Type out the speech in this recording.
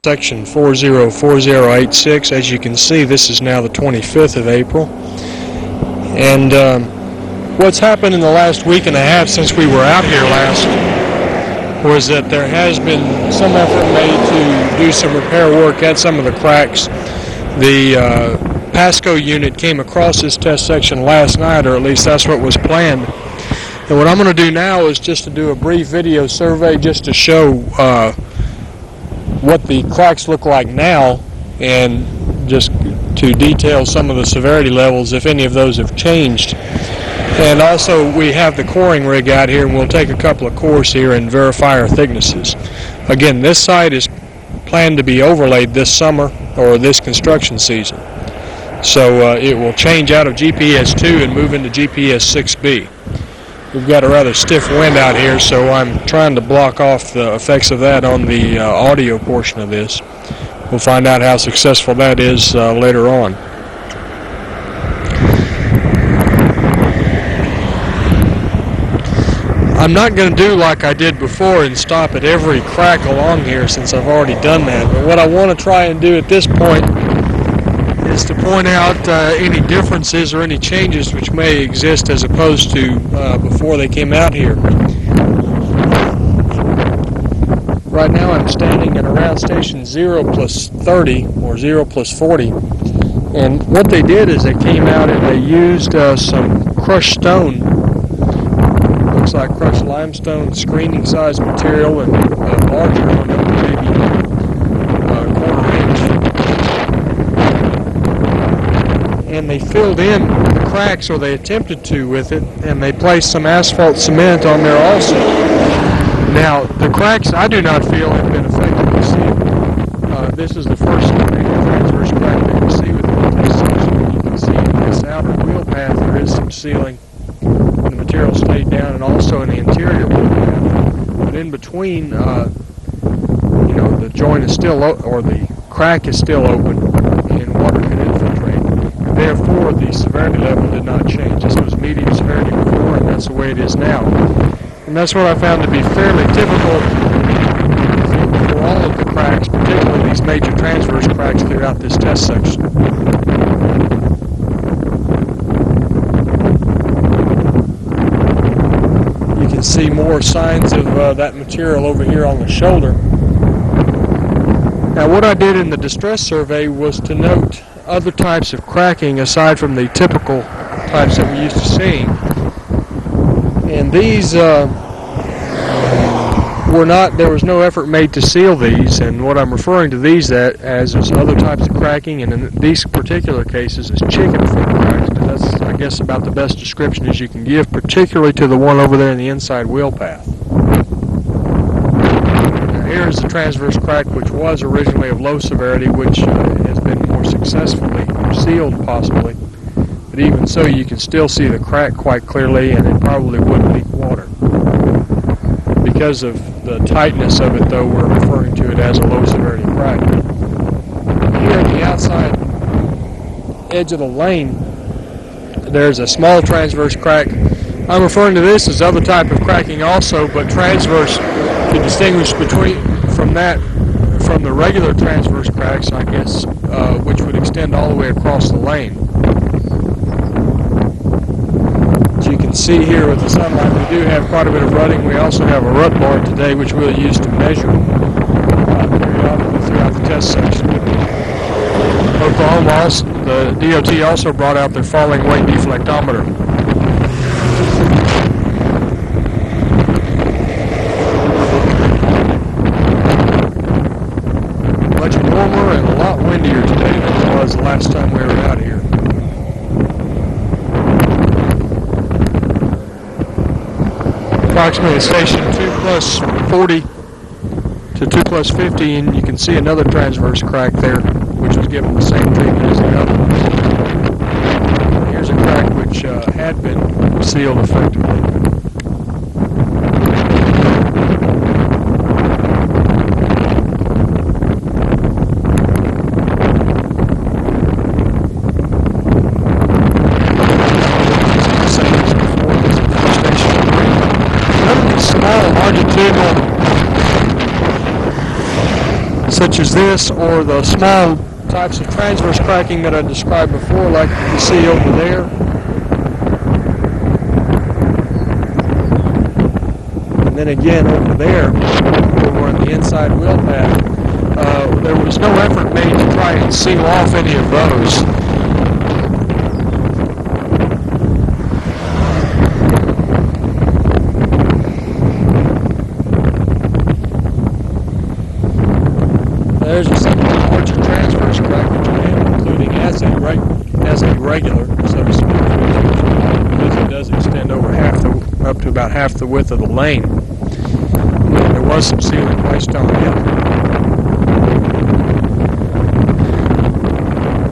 section 404086. As you can see, this is now the 25th of April. And what's happened in the last week and a half since we were out here last was that there has been some effort made to do some repair work at some of the cracks. The Pasco unit came across this test section last night, or at least that's what was planned. And what I'm going to do now is just to do a brief video survey just to show what the cracks look like now, and just to detail some of the severity levels if any of those have changed. And also we have the coring rig out here, and we'll take a couple of cores here and verify our thicknesses. Again, this site is planned to be overlaid this summer or this construction season, so it will change out of GPS 2 and move into GPS 6B. We've got a rather stiff wind out here, so I'm trying to block off the effects of that on the audio portion of this. We'll find out how successful that is later on. I'm not going to do like I did before and stop at every crack along here, since I've already done that. But what I want to try and do at this point is to point out any differences or any changes which may exist as opposed to before they came out here. Right now I'm standing at around station 0 plus 30 or 0 plus 40, and what they did is they came out and they used some crushed stone, looks like crushed limestone, screening size material, and larger one, maybe quarter inch. And they filled in the cracks, or they attempted to with it, and they placed some asphalt cement on there also. Now, the cracks I do not feel have been effectively sealed. This is the first transverse crack that we see within the test section. You can see in this outer wheel path there is some sealing. The material stayed down, and also in the interior wheel path. But in between, the joint is still, or the crack is still open, and water can infiltrate. Therefore, the severity level did not change. This was medium severity before, and that's the way it is now. And that's what I found to be fairly typical for all of the cracks, particularly these major transverse cracks throughout this test section. You can see more signs of that material over here on the shoulder. Now, what I did in the distress survey was to note other types of cracking aside from the typical types that we're used to seeing. And these there was no effort made to seal these, and what I'm referring to these as is other types of cracking, and in these particular cases is chicken foot cracks, because that's, I guess, about the best description as you can give, particularly to the one over there in the inside wheel path. Now, here is the transverse crack, which was originally of low severity, which has been more successfully sealed possibly, but even so you can still see the crack quite clearly, and it probably would leak water. Because of the tightness of it, though, we're referring to it as a low severity crack. Here at the outside edge of the lane, there's a small transverse crack. I'm referring to this as other type of cracking also, but transverse to distinguish from the regular transverse cracks, I guess, which would extend all the way across the lane. As you can see here with the sunlight, we do have quite a bit of rutting. We also have a rut bar today, which we'll use to measure periodically throughout the test section. Oklahoma, the DOT also brought out their falling weight deflectometer. Much warmer and a lot windier today than it was the last time we were out here. Approximately station 2 plus 40 to 2 plus 50, and you can see another transverse crack there, which was given the same treatment as the other ones. Here's a crack which had been sealed effectively. Small longitudinal such as this, or the small types of transverse cracking that I described before, like you see over there. And then again over there, over on the inside wheel path, there was no effort made to try and seal off any of those. There's just some larger transverse crackage again, including as a regular, so to speak, because it does extend over up to about half the width of the lane. There was some sealing placed on it.